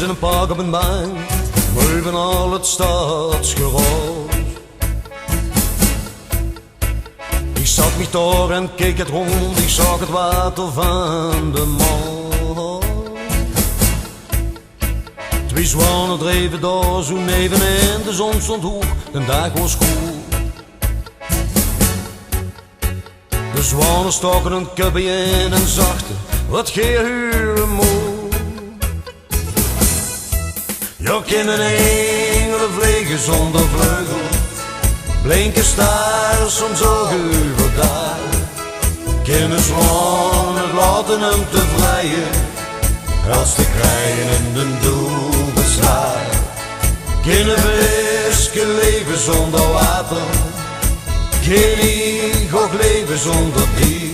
in een park op een bank, boven al het stadsgeroos. Ik zat mich door en keek het rond, ik zag het water van de Maas. Twee zwanen dreven door, zo neven en de zon stond hoog, de dag was goed. De zwanen stoken een kubje in en zachten, wat gehuren moe. Je kunnen engelen vliegen zonder vleugel, blinken staren soms ook overdag. Kunnen zwanen het laten hem te vrijen, als de krijen in de doel beslaat. Kunnen visken leven zonder water, geen ook leven zonder dier.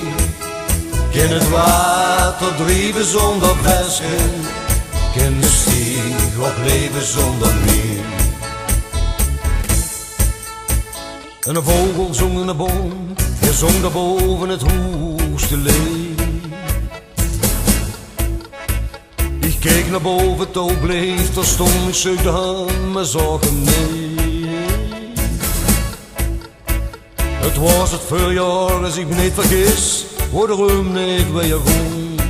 Kan het water drijven zonder visken, kan de stieg ook leven zonder meer. En een vogel zong in de boom, hij zong daarboven het hoogste lied. Ik keek naar boven, touw bleef, daar stond ik zoek de hand, maar zag hem niet. Het was het voorjaar, als ik me niet vergis, waar de rum niet weer rond.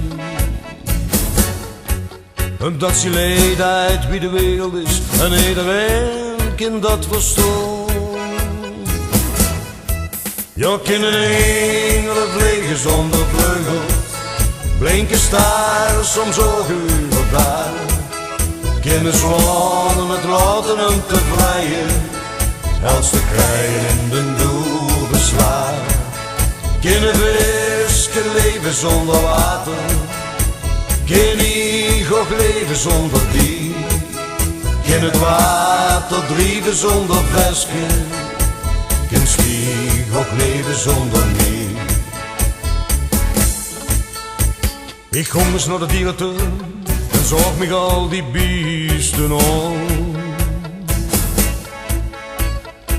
Omdat ze leedheid wie de wereld is, en iedereen kan dat verstaan. Je kunnen engelen vliegen zonder vleugel, blinken staren soms ook overdag. Kunnen zwanen het laten hem te vrijen, als de krijen in de doel beslaat. Kunnen visken leven zonder water, kan ook leven zonder dier. Kan het water drijven zonder visken, kan stieg ook leven zonder meer. Ik kom eens naar de dierentuin en zag mij al die beesten aan.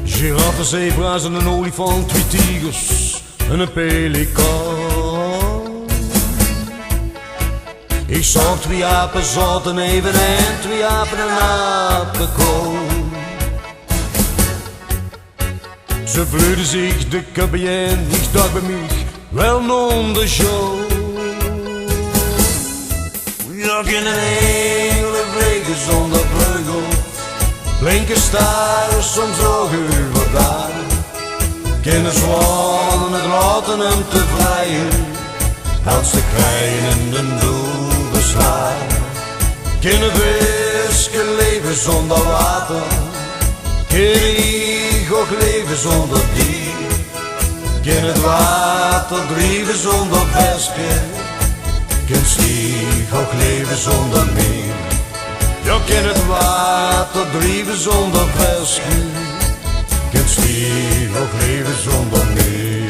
Giraffen, zebra's en een olifant, twee tigers en een pelikaan. Ik zag twee apen zaten even en twee apen en apenkool. Ze vleuden zich de kubje in, ik dacht bij mij, wel non de show. Ja, kunnen engelen vliegen zonder vleugel, blinken staren soms ook overdag. Kunnen zwanen het laten hem te vrijen, als de krijen in de doel beslaat. Kunnen visken leven zonder water, kan ook leven zonder dier. Kan het water drijven zonder visken, kan stieg ook leven zonder meer. Je kan het water drijven zonder visken, kan stieg ook leven zonder meer.